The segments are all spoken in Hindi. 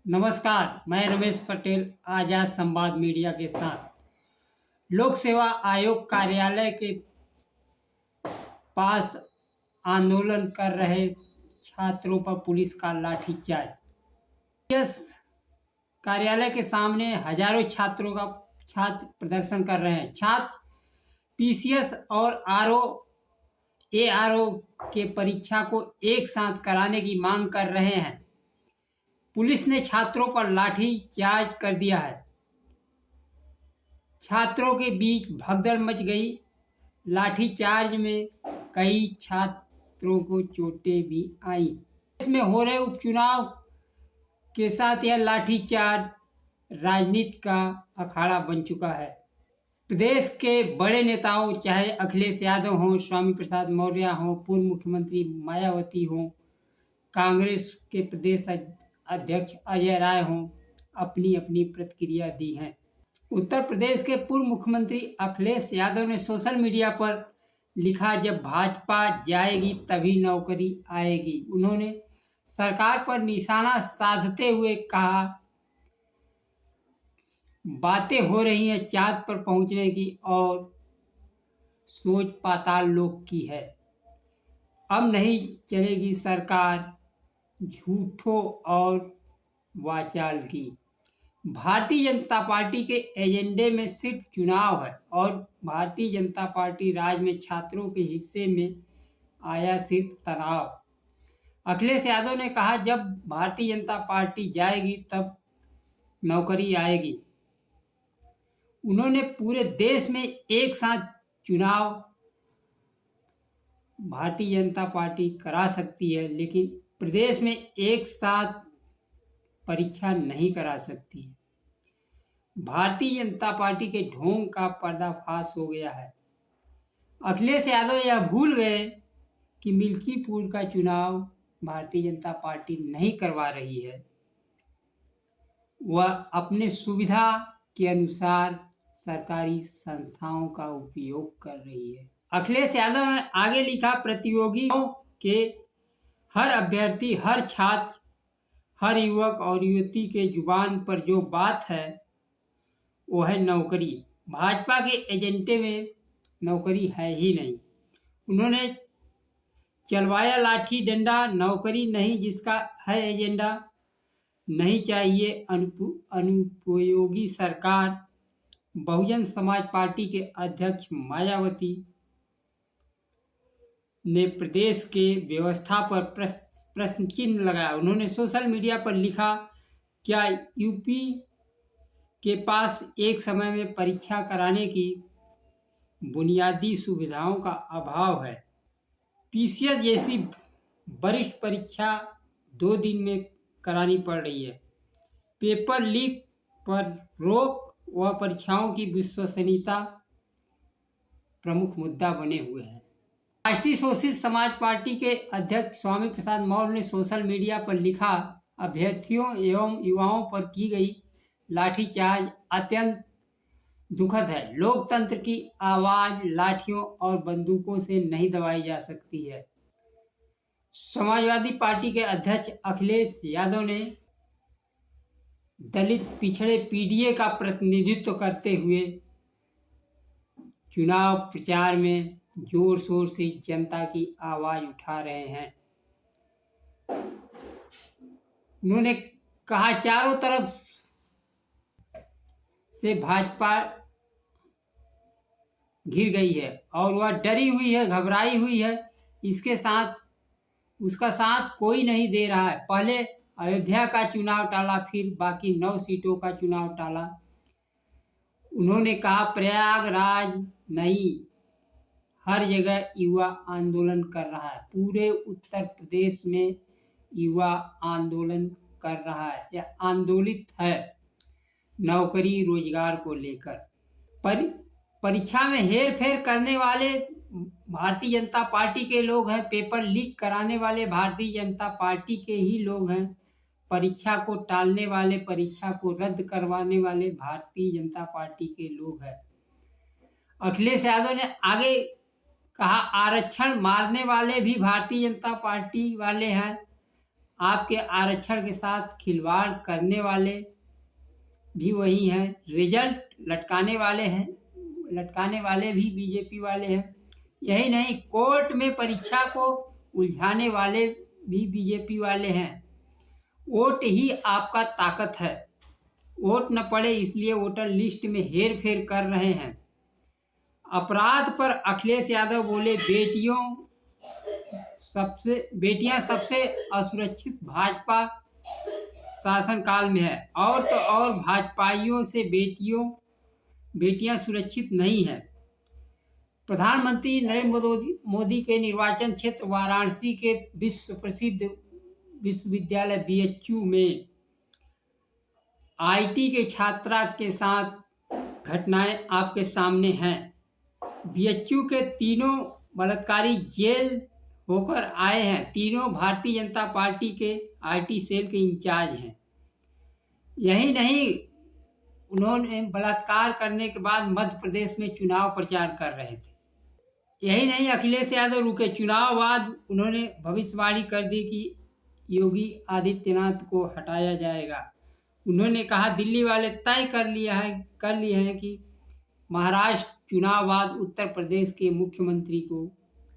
नमस्कार, मैं रमेश पटेल आजाद संवाद मीडिया के साथ। लोक सेवा आयोग कार्यालय के पास आंदोलन कर रहे छात्रों पर पुलिस का लाठीचार्ज। इस कार्यालय के सामने हजारों छात्र प्रदर्शन कर रहे हैं। छात्र पीसीएस और एआरओ के परीक्षा को एक साथ कराने की मांग कर रहे हैं। पुलिस ने छात्रों पर लाठी चार्ज कर दिया है। छात्रों के बीच भगदड़ मच गई। लाठीचार्ज में कई छात्रों को चोटें भी आईं। इसमें हो रहे उपचुनाव के साथ यह लाठीचार्ज राजनीति का अखाड़ा बन चुका है। प्रदेश के बड़े नेताओं, चाहे अखिलेश यादव हों, स्वामी प्रसाद मौर्य हों, पूर्व मुख्यमंत्री मायावती हों, कांग्रेस के प्रदेश अध्यक्ष अजय राय हों, अपनी अपनी प्रतिक्रिया दी हैं। उत्तर प्रदेश के पूर्व मुख्यमंत्री अखिलेश यादव ने सोशल मीडिया पर लिखा, जब भाजपा जाएगी तभी नौकरी आएगी। उन्होंने सरकार पर निशाना साधते हुए कहा, बातें हो रही हैं चांद पर पहुंचने की और सोच पाताल लोक की है। अब नहीं चलेगी सरकार झूठों और वाचाल की। भारतीय जनता पार्टी के एजेंडे में सिर्फ चुनाव है और भारतीय जनता पार्टी राज्य में छात्रों के हिस्से में आया सिर्फ तनाव। अखिलेश यादव ने कहा, जब भारतीय जनता पार्टी जाएगी तब नौकरी आएगी। उन्होंने पूरे देश में एक साथ चुनाव भारतीय जनता पार्टी करा सकती है, लेकिन प्रदेश में एक साथ परीक्षा नहीं करा सकती। भारतीय जनता पार्टी के ढोंग का पर्दाफाश हो गया है। अखिलेश यादव यह भूल गए कि मिल्कीपुर का चुनाव भारतीय जनता पार्टी नहीं करवा रही है। वह अपने सुविधा के अनुसार सरकारी संस्थाओं का उपयोग कर रही है। अखिलेश यादव ने आगे लिखा, प्रतियोगियों के हर अभ्यर्थी, हर छात्र, हर युवक और युवती के जुबान पर जो बात है वो है नौकरी। भाजपा के एजेंडे में नौकरी है ही नहीं। उन्होंने चलवाया लाठी डंडा, नौकरी नहीं जिसका है एजेंडा। नहीं चाहिए अनुपयोगी सरकार। बहुजन समाज पार्टी के अध्यक्ष मायावती ने प्रदेश के व्यवस्था पर प्रश्न चिन्ह लगाया। उन्होंने सोशल मीडिया पर लिखा, क्या यूपी के पास एक समय में परीक्षा कराने की बुनियादी सुविधाओं का अभाव है? पीसीएस जैसी वरिष्ठ परीक्षा 2 दिन में करानी पड़ रही है। पेपर लीक पर रोक व परीक्षाओं की विश्वसनीयता प्रमुख मुद्दा बने हुए हैं। राष्ट्रीय शोषित समाज पार्टी के अध्यक्ष स्वामी प्रसाद मौर्य ने सोशल मीडिया पर लिखा, अभ्यर्थियों एवं युवाओं पर की गई लाठीचार्ज अत्यंत दुखद है। लोकतंत्र की आवाज लाठियों और बंदूकों से नहीं दबाई जा सकती है। समाजवादी पार्टी के अध्यक्ष अखिलेश यादव ने दलित पिछड़े पीडीए का प्रतिनिधित्व करते हुए चुनाव प्रचार में जोर शोर से जनता की आवाज उठा रहे हैं। उन्होंने कहा, चारों तरफ से भाजपा घिर गई है और वह डरी हुई है, घबराई हुई है। उसका साथ कोई नहीं दे रहा है। पहले अयोध्या का चुनाव टाला, फिर बाकी 9 सीटों का चुनाव टाला। उन्होंने कहा, प्रयागराज नहीं, हर जगह युवा आंदोलन कर रहा है। पूरे उत्तर प्रदेश में युवा आंदोलन कर रहा है या आंदोलित है नौकरी रोजगार को लेकर। परीक्षा में हेर फेर करने वाले भारतीय जनता पार्टी के लोग हैं। पेपर लीक कराने वाले भारतीय जनता पार्टी के ही लोग हैं। परीक्षा को टालने वाले, परीक्षा को रद्द करवाने वाले भारतीय जनता पार्टी के लोग हैं। अखिलेश यादव ने आगे कहा, आरक्षण मारने वाले भी भारतीय जनता पार्टी वाले हैं। आपके आरक्षण के साथ खिलवाड़ करने वाले भी वही हैं, रिजल्ट लटकाने वाले भी बीजेपी वाले हैं। यही नहीं, कोर्ट में परीक्षा को उलझाने वाले भी बीजेपी वाले हैं। वोट ही आपका ताकत है। वोट न पड़े इसलिए वोटर लिस्ट में हेर फेर कर रहे हैं। अपराध पर अखिलेश यादव बोले, बेटियां सबसे असुरक्षित भाजपा शासनकाल में है, और तो और भाजपाइयों से बेटियां सुरक्षित नहीं है। प्रधानमंत्री नरेंद्र मोदी के निर्वाचन क्षेत्र वाराणसी के विश्व प्रसिद्ध विश्वविद्यालय बीएचयू में आईटी के छात्रा के साथ घटनाएं आपके सामने हैं। बीएचयू के तीनों बलात्कारी जेल होकर आए हैं। तीनों भारतीय जनता पार्टी के आईटी सेल के इंचार्ज हैं। यही नहीं, उन्होंने बलात्कार करने के बाद मध्य प्रदेश में चुनाव प्रचार कर रहे थे। यही नहीं, अखिलेश यादव रुके, चुनाव बाद उन्होंने भविष्यवाणी कर दी कि योगी आदित्यनाथ को हटाया जाएगा। उन्होंने कहा, दिल्ली वाले तय कर लिए हैं कि महाराष्ट्र चुनाव बाद उत्तर प्रदेश के मुख्यमंत्री को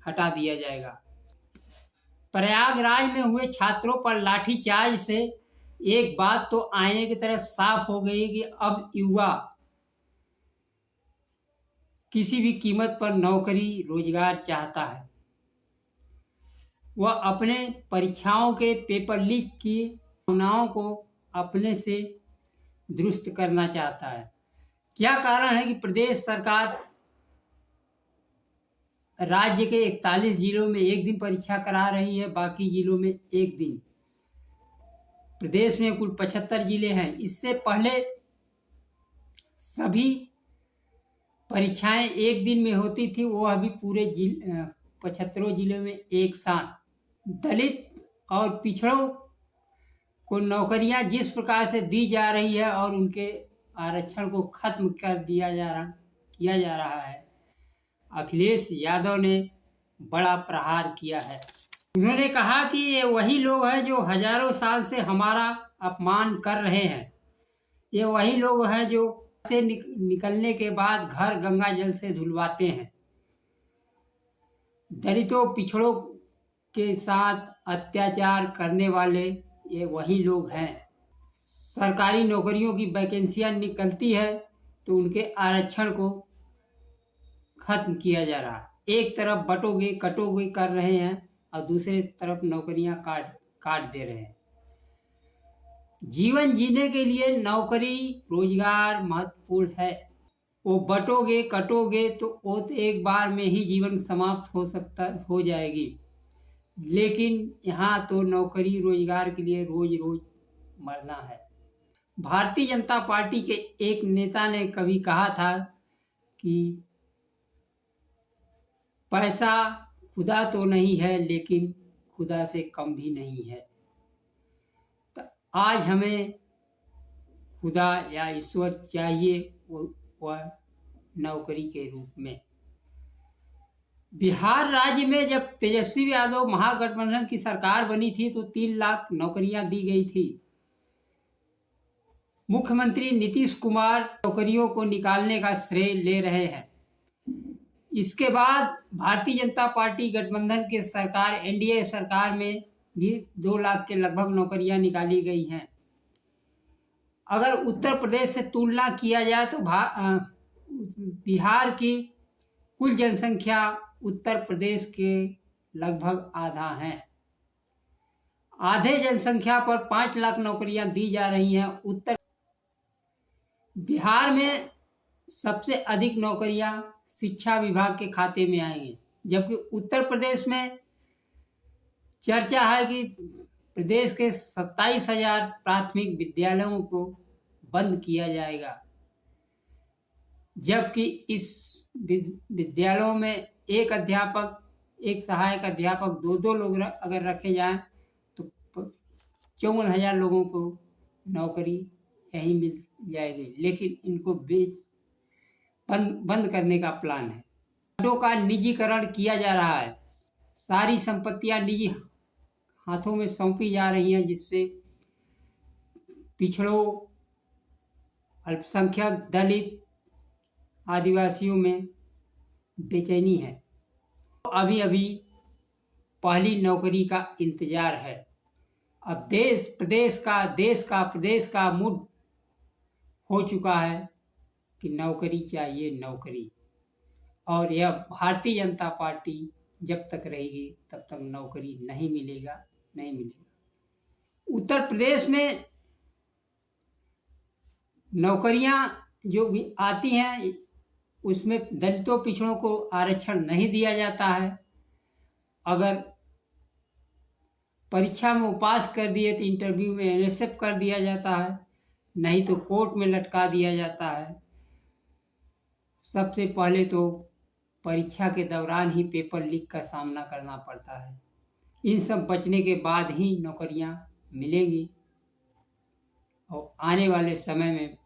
हटा दिया जाएगा। प्रयागराज में हुए छात्रों पर लाठीचार्ज से एक बात तो आईने की तरह साफ हो गई कि अब युवा किसी भी कीमत पर नौकरी रोजगार चाहता है। वह अपने परीक्षाओं के पेपर लीक की भावनाओं को अपने से दुरुस्त करना चाहता है। क्या कारण है कि प्रदेश सरकार राज्य के 41 जिलों में एक दिन परीक्षा करा रही है, बाकी जिलों में एक दिन। प्रदेश में कुल 75 जिले हैं। इससे पहले सभी परीक्षाएं एक दिन में होती थी, वो अभी पूरे 75 जिलों में एक साथ। दलित और पिछड़ों को नौकरियां जिस प्रकार से दी जा रही है और उनके आरक्षण को खत्म कर किया जा रहा है, अखिलेश यादव ने बड़ा प्रहार किया है। उन्होंने कहा कि ये वही लोग हैं जो हजारों साल से हमारा अपमान कर रहे हैं। ये वही लोग हैं जो से निकलने के बाद घर गंगा जल से धुलवाते हैं। दलितों पिछड़ों के साथ अत्याचार करने वाले ये वही लोग हैं। सरकारी नौकरियों की वैकेंसियां निकलती है तो उनके आरक्षण को खत्म किया जा रहा है। एक तरफ बटोगे कटोगे कर रहे हैं और दूसरे तरफ नौकरियां काट दे रहे हैं। जीवन जीने के लिए नौकरी रोजगार महत्वपूर्ण है। वो बटोगे कटोगे तो वो तो एक बार में ही जीवन समाप्त हो जाएगी, लेकिन यहाँ तो नौकरी रोजगार के लिए रोज रोज मरना है। भारतीय जनता पार्टी के एक नेता ने कभी कहा था कि पैसा खुदा तो नहीं है, लेकिन खुदा से कम भी नहीं है। तो आज हमें खुदा या ईश्वर चाहिए, वह नौकरी के रूप में। बिहार राज्य में जब तेजस्वी यादव महागठबंधन की सरकार बनी थी तो 3 लाख नौकरियां दी गई थी। मुख्यमंत्री नीतीश कुमार नौकरियों को निकालने का श्रेय ले रहे हैं। इसके बाद भारतीय जनता पार्टी गठबंधन के सरकार एनडीए सरकार में भी 2 लाख के लगभग नौकरियां निकाली गई हैं। अगर उत्तर प्रदेश से तुलना किया जाए तो बिहार की कुल जनसंख्या उत्तर प्रदेश के लगभग आधा है। आधे जनसंख्या पर 5 लाख नौकरियां दी जा रही हैं। बिहार में सबसे अधिक नौकरियां शिक्षा विभाग के खाते में आएंगी, जबकि उत्तर प्रदेश में चर्चा है कि प्रदेश के 27,000 प्राथमिक विद्यालयों को बंद किया जाएगा, जबकि इस विद्यालयों में एक अध्यापक एक सहायक अध्यापक 2-2 लोग अगर रखे जाएं तो 54,000 लोगों को नौकरी यहीं मिल जाएगी। लेकिन इनको बंद करने का प्लान है। का निजीकरण किया जा रहा है। सारी संपत्तियां निजी हाथों में सौंपी जा रही हैं, जिससे पिछड़ों, अल्पसंख्यक, दलित, आदिवासियों में बेचैनी है। अभी अभी पहली नौकरी का इंतजार है। अब प्रदेश का मूड हो चुका है कि नौकरी चाहिए, नौकरी। और यह भारतीय जनता पार्टी जब तक रहेगी तब तक नौकरी नहीं मिलेगा, नहीं मिलेगा। उत्तर प्रदेश में नौकरियां जो भी आती हैं उसमें दलितों, पिछड़ों को आरक्षण नहीं दिया जाता है। अगर परीक्षा में वो पास कर दिए तो इंटरव्यू में एनएसएफ कर दिया जाता है, नहीं तो कोर्ट में लटका दिया जाता है। सबसे पहले तो परीक्षा के दौरान ही पेपर लीक का सामना करना पड़ता है। इन सब बचने के बाद ही नौकरियां मिलेंगी। और आने वाले समय में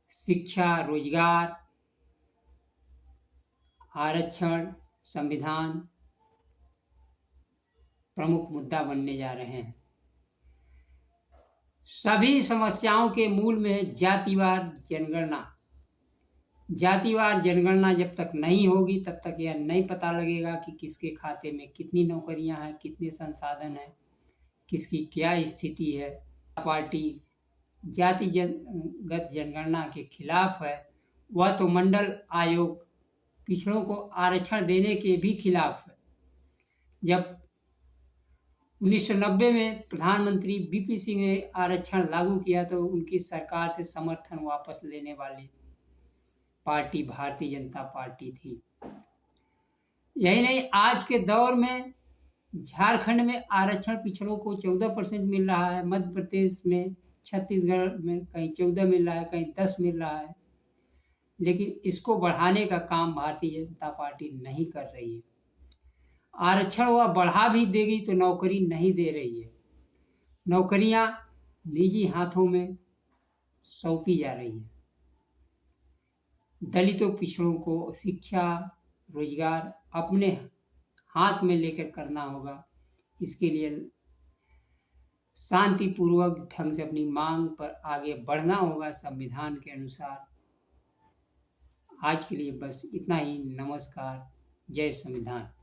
शिक्षा, रोजगार, आरक्षण, संविधान प्रमुख मुद्दा बनने जा रहे हैं। सभी समस्याओं के मूल में है जातिवार जनगणना। जातिवार जनगणना जब तक नहीं होगी तब तक यह नहीं पता लगेगा कि किसके खाते में कितनी नौकरियां हैं, कितने संसाधन हैं, किसकी क्या स्थिति है। पार्टी जातिगत जनगणना के खिलाफ है। वह तो मंडल आयोग पिछड़ों को आरक्षण देने के भी खिलाफ है। जब 1990 में प्रधानमंत्री बीपी सिंह ने आरक्षण लागू किया तो उनकी सरकार से समर्थन वापस लेने वाली पार्टी भारतीय जनता पार्टी थी। यही नहीं, आज के दौर में झारखंड में आरक्षण पिछड़ों को 14% मिल रहा है, मध्य प्रदेश में, छत्तीसगढ़ में कहीं 14 मिल रहा है, कहीं 10 मिल रहा है। लेकिन इसको बढ़ाने का काम भारतीय जनता पार्टी नहीं कर रही है। आरक्षण वह बढ़ा भी देगी तो नौकरी नहीं दे रही है। नौकरियां निजी हाथों में सौंपी जा रही है। दलितों, पिछड़ों को शिक्षा, रोजगार अपने हाथ में लेकर करना होगा। इसके लिए शांतिपूर्वक ढंग से अपनी मांग पर आगे बढ़ना होगा संविधान के अनुसार। आज के लिए बस इतना ही। नमस्कार। जय संविधान।